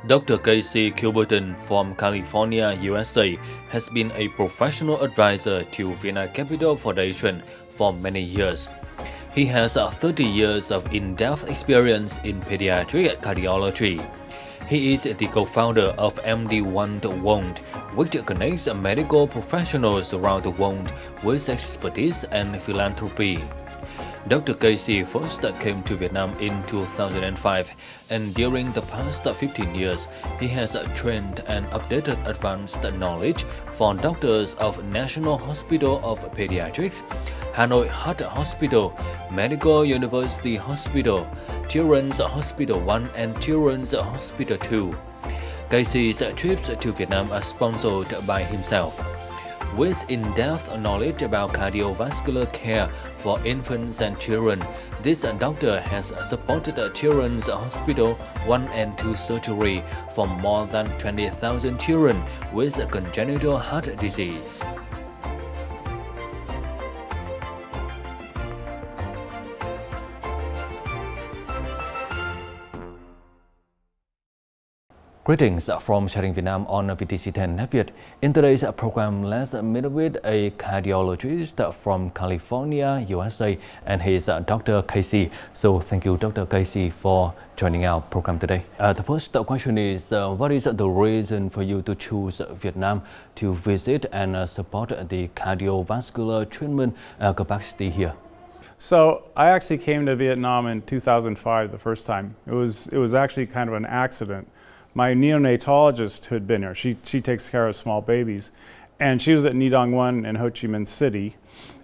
Dr. Casey Culbertson from California, USA, has been a professional advisor to VinaCapital Foundation for many years. He has 30 years of in-depth experience in pediatric cardiology. He is the co-founder of MD1 Wound, which connects medical professionals around the world with expertise and philanthropy. Dr. Casey first came to Vietnam in 2005, and during the past 15 years, he has trained and updated advanced knowledge for doctors of National Hospital of Pediatrics, Hanoi Heart Hospital, Medical University Hospital, Children's Hospital 1 and Children's Hospital 2. Casey's trips to Vietnam are sponsored by himself. With in-depth knowledge about cardiovascular care for infants and children, this doctor has supported Children's Hospital 1 and 2 surgery for more than 20,000 children with congenital heart disease. Greetings from Sharing Vietnam on VTC10 Netviet. In today's program, let's meet with a cardiologist from California, USA, and he's Dr. Casey. So thank you, Dr. Casey, for joining our program today. The first question is, what is the reason for you to choose Vietnam to visit and support the cardiovascular treatment capacity here? So I actually came to Vietnam in 2005 the first time. It was actually kind of an accident. My neonatologist who had been here, she takes care of small babies, and she was at Nhi Trung Ương in Ho Chi Minh City,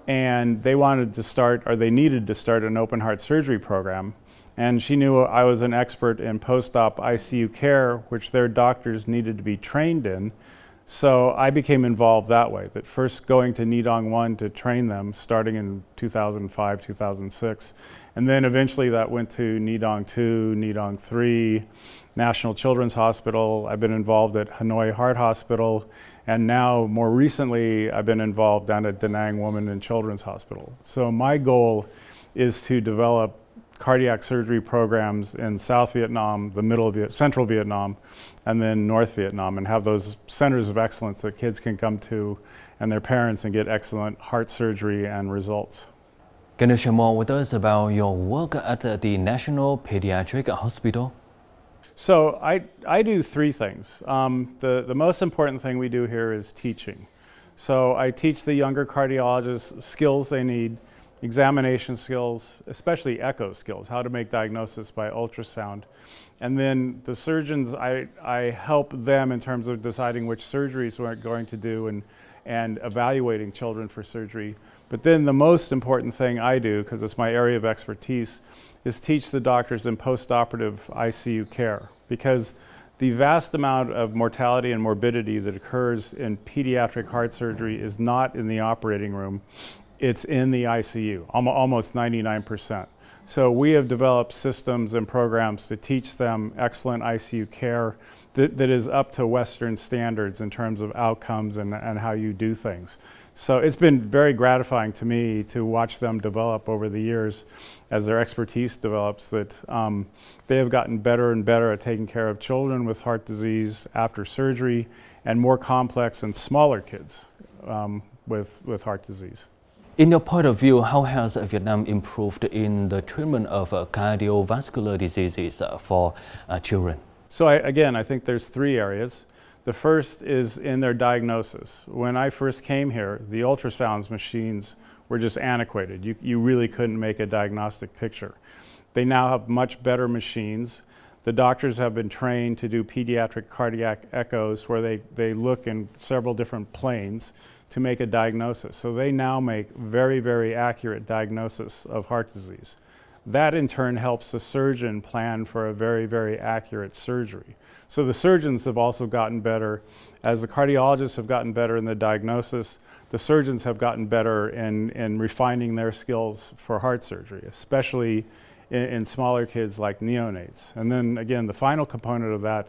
and they wanted to start, or they needed to start, an open heart surgery program. And she knew I was an expert in post-op ICU care, which their doctors needed to be trained in. So I became involved that way, that first going to Nhi Trung Ương to train them, starting in 2005, 2006. And then eventually that went to Nhi Trung 2, Nhi Trung 3, National Children's Hospital. I've been involved at Hanoi Heart Hospital. And now, more recently, I've been involved down at Da Nang Women and Children's Hospital. So my goal is to develop cardiac surgery programs in South Vietnam, Central Vietnam, and then North Vietnam, and have those centers of excellence that kids can come to and their parents and get excellent heart surgery and results. Can you share more with us about your work at the National Pediatric Hospital? So I do three things. The most important thing we do here is teaching. So I teach the younger cardiologists skills they need, examination skills, especially echo skills, how to make diagnosis by ultrasound. And then the surgeons, I help them in terms of deciding which surgeries we're going to do and evaluating children for surgery. But then the most important thing I do, because it's my area of expertise, is teach the doctors in post-operative ICU care. Because the vast amount of mortality and morbidity that occurs in pediatric heart surgery is not in the operating room. It's in the ICU, almost 99%. So we have developed systems and programs to teach them excellent ICU care that is up to Western standards in terms of outcomes and how you do things. So it's been very gratifying to me to watch them develop over the years as their expertise develops, that they have gotten better and better at taking care of children with heart disease after surgery and more complex and smaller kids with heart disease. In your point of view, how has Vietnam improved in the treatment of cardiovascular diseases for children? So again, I think there's three areas. The first is in their diagnosis. When I first came here, the ultrasound machines were just antiquated. You really couldn't make a diagnostic picture. They now have much better machines. The doctors have been trained to do pediatric cardiac echoes where they look in several different planes to make a diagnosis. So they now make very, very accurate diagnosis of heart disease. That in turn helps the surgeon plan for a very, very accurate surgery. So the surgeons have also gotten better. As the cardiologists have gotten better in the diagnosis, the surgeons have gotten better in refining their skills for heart surgery, especially in smaller kids like neonates. And then again, the final component of that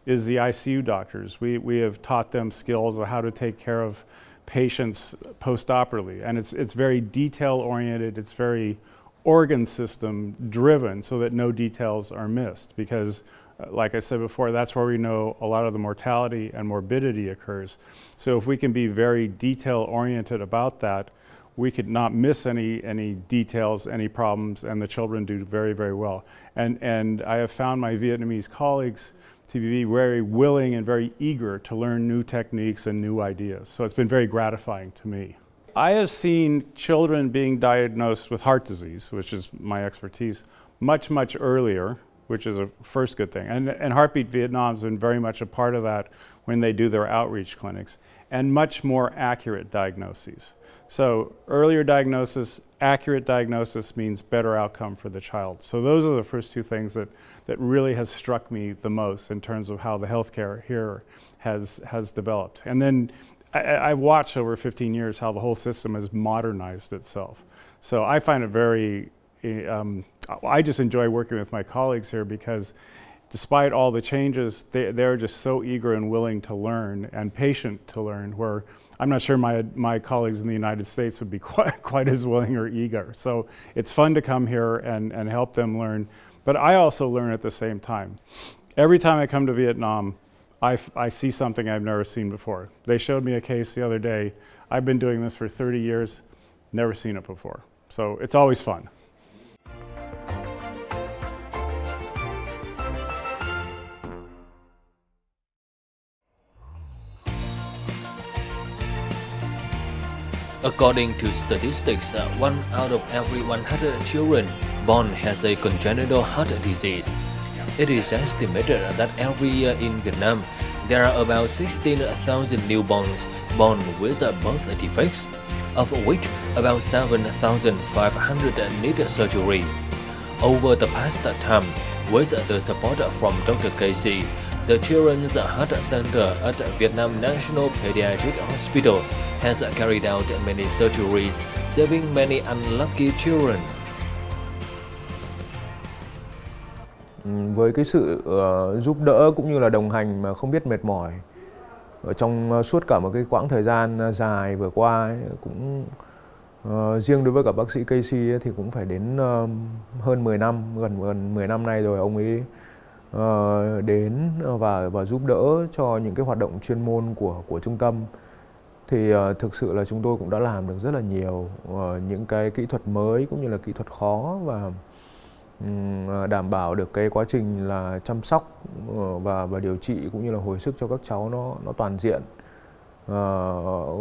is the ICU doctors. We have taught them skills of how to take care of patients post-operatively. And it's very detail-oriented, it's very organ system driven so that no details are missed, because like I said before, that's where we know a lot of the mortality and morbidity occurs. So if we can be very detail-oriented about that, we could not miss any details, any problems, and the children do very, very well. And I have found my Vietnamese colleagues to be very willing and very eager to learn new techniques and new ideas. So it's been very gratifying to me. I have seen children being diagnosed with heart disease, which is my expertise, much, much earlier, which is a first good thing. And Heartbeat Vietnam has been very much a part of that when they do their outreach clinics, and much more accurate diagnoses. So earlier diagnosis, accurate diagnosis means better outcome for the child. So those are the first two things that really has struck me the most in terms of how the healthcare here has developed. And then I've watched over 15 years how the whole system has modernized itself. So I find it very, I just enjoy working with my colleagues here because despite all the changes, they're just so eager and willing to learn and patient to learn, where I'm not sure my colleagues in the United States would be quite as willing or eager. So it's fun to come here and help them learn, but I also learn at the same time. Every time I come to Vietnam, I see something I've never seen before. They showed me a case the other day. I've been doing this for 30 years, never seen it before. So it's always fun. According to statistics, 1 out of every 100 children born has a congenital heart disease. It is estimated that every year in Vietnam, there are about 16,000 newborns born with birth defects, of which about 7,500 need surgery. Over the past time, with the support from Dr. Casey, the Children's Heart Center at Vietnam National Pediatric Hospital has carried out many surgeries, saving many unlucky children. Với cái sự giúp đỡ cũng như là đồng hành mà không biết mệt mỏi ở trong suốt cả một cái quãng thời gian dài vừa qua ấy, cũng riêng đối với cả bác sĩ Casey ấy, thì cũng phải đến hơn 10 năm, gần 10 năm nay rồi ông ấy đến và giúp đỡ cho những cái hoạt động chuyên môn của trung tâm. Thì thực sự là chúng tôi cũng đã làm được rất là nhiều những cái kỹ thuật mới cũng như là kỹ thuật khó, và đảm bảo được cái quá trình là chăm sóc và điều trị cũng như là hồi sức cho các cháu nó toàn diện,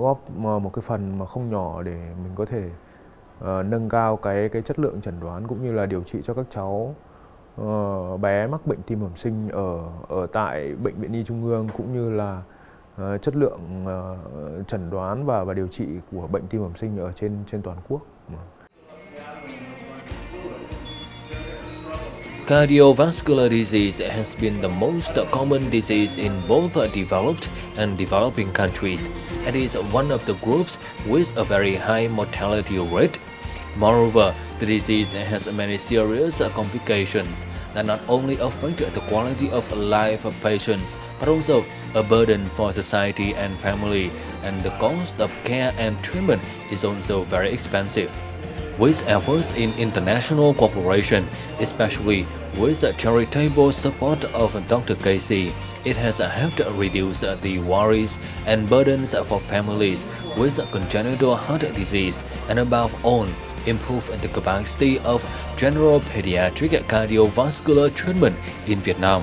góp một cái phần mà không nhỏ để mình có thể nâng cao cái chất lượng chẩn đoán cũng như là điều trị cho các cháu bé mắc bệnh tim bẩm sinh ở tại Bệnh viện Nhi Trung Ương, cũng như là chất lượng chẩn đoán và điều trị của bệnh tim bẩm sinh ở trên toàn quốc. Cardiovascular disease has been the most common disease in both developed and developing countries, and is one of the groups with a very high mortality rate. Moreover, the disease has many serious complications that not only affect the quality of life of patients, but also a burden for society and family, and the cost of care and treatment is also very expensive. With efforts in international cooperation, especially with the charitable support of Dr. Casey, it has helped reduce the worries and burdens for families with congenital heart disease, and above all, improve the capacity of general pediatric cardiovascular treatment in Vietnam.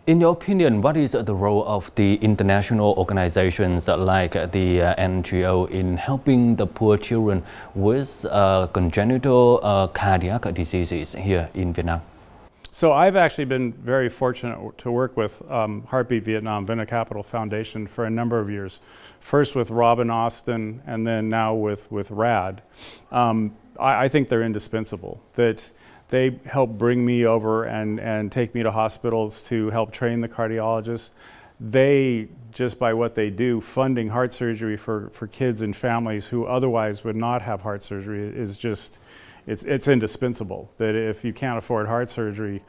In your opinion, what is the role of the international organizations like the NGO in helping the poor children with congenital cardiac diseases here in Vietnam? So I've actually been very fortunate to work with Heartbeat Vietnam VinaCapital Foundation for a number of years. First with Robin Austin, and then now with RAD. I think they're indispensable. That they help bring me over and take me to hospitals to help train the cardiologists. They, just by what they do, funding heart surgery for kids and families who otherwise would not have heart surgery is just, it's indispensable. That if you can't afford heart surgery,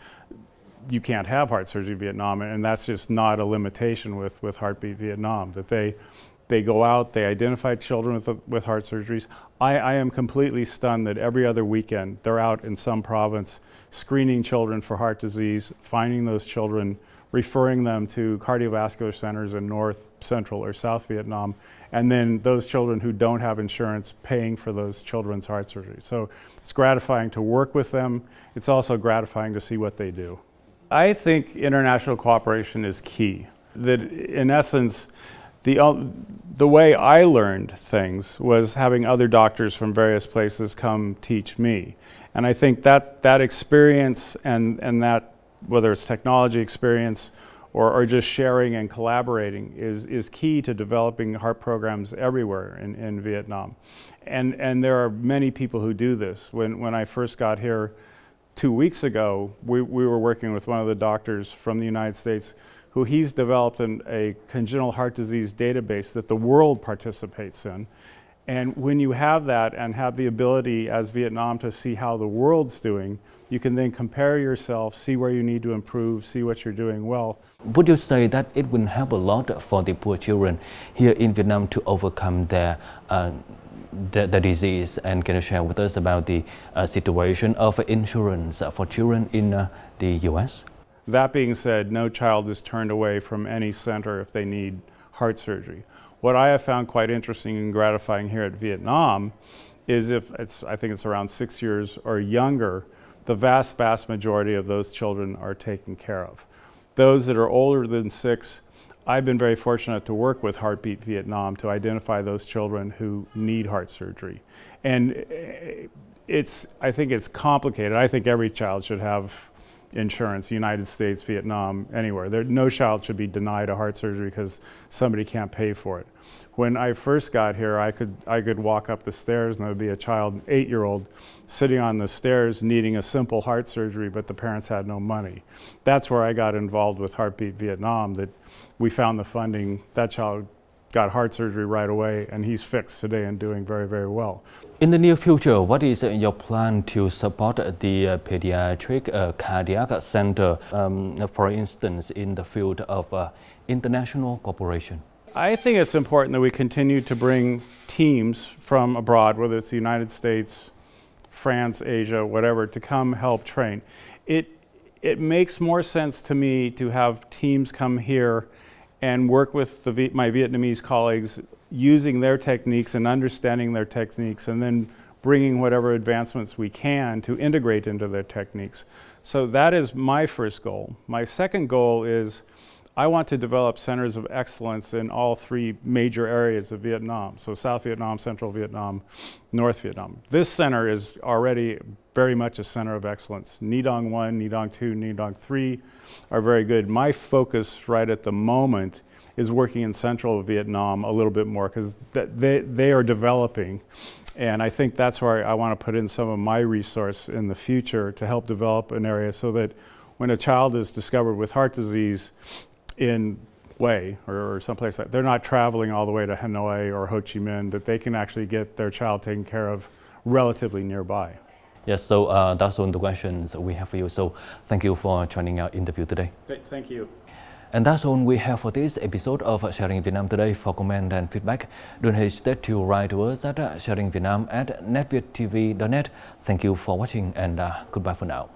you can't have heart surgery in Vietnam, and that's just not a limitation with Heartbeat Vietnam, that they go out, they identify children with heart surgeries. I am completely stunned that every other weekend they're out in some province screening children for heart disease, finding those children, referring them to cardiovascular centers in North, Central, or South Vietnam, and then those children who don't have insurance paying for those children's heart surgery. So it's gratifying to work with them. It's also gratifying to see what they do. I think international cooperation is key. That in essence, the way I learned things was having other doctors from various places come teach me. And I think that experience and that, whether it's technology experience or just sharing and collaborating, is key to developing heart programs everywhere in Vietnam. And there are many people who do this. When I first got here 2 weeks ago, we were working with one of the doctors from the United States who he's developed a congenital heart disease database that the world participates in. And when you have that and have the ability as Vietnam to see how the world's doing, you can then compare yourself, see where you need to improve, see what you're doing well. Would you say that it will help a lot for the poor children here in Vietnam to overcome their the disease? And can you share with us about the situation of insurance for children in the US? That being said, no child is turned away from any center if they need heart surgery. What I have found quite interesting and gratifying here at Vietnam is I think it's around 6 years or younger, the vast majority of those children are taken care of. Those that are older than 6, I've been very fortunate to work with Heartbeat Vietnam to identify those children who need heart surgery. And I think it's complicated. I think every child should have insurance, United States, Vietnam, anywhere. No child should be denied a heart surgery because somebody can't pay for it. When I first got here, I could walk up the stairs and there would be a child, an 8-year-old, sitting on the stairs needing a simple heart surgery, but the parents had no money. That's where I got involved with Heartbeat Vietnam, that we found the funding. That child got heart surgery right away, and he's fixed today and doing very, very well. In the near future, what is your plan to support the pediatric cardiac center, for instance, in the field of international cooperation? I think it's important that we continue to bring teams from abroad, whether it's the United States, France, Asia, whatever, to come help train. It makes more sense to me to have teams come here and work with my Vietnamese colleagues using their techniques and understanding their techniques, and then bringing whatever advancements we can to integrate into their techniques. So that is my first goal. My second goal is I want to develop centers of excellence in all 3 major areas of Vietnam. So South Vietnam, Central Vietnam, North Vietnam. This center is already very much a center of excellence. Nhi Dong 1, Nhi Dong 2, Nhi Dong 3 are very good. My focus right at the moment is working in Central Vietnam a little bit more, because they are developing. And I think that's where I want to put in some of my resource in the future to help develop an area so that when a child is discovered with heart disease in Hue or someplace like that, they're not traveling all the way to Hanoi or Ho Chi Minh, that they can actually get their child taken care of relatively nearby. Yes, so that's all the questions we have for you. So thank you for joining our interview today. Thank you. And that's all we have for this episode of Sharing Vietnam Today. For comment and feedback, don't hesitate to write to us at sharingvietnam@netvietttv.net. Thank you for watching, and goodbye for now.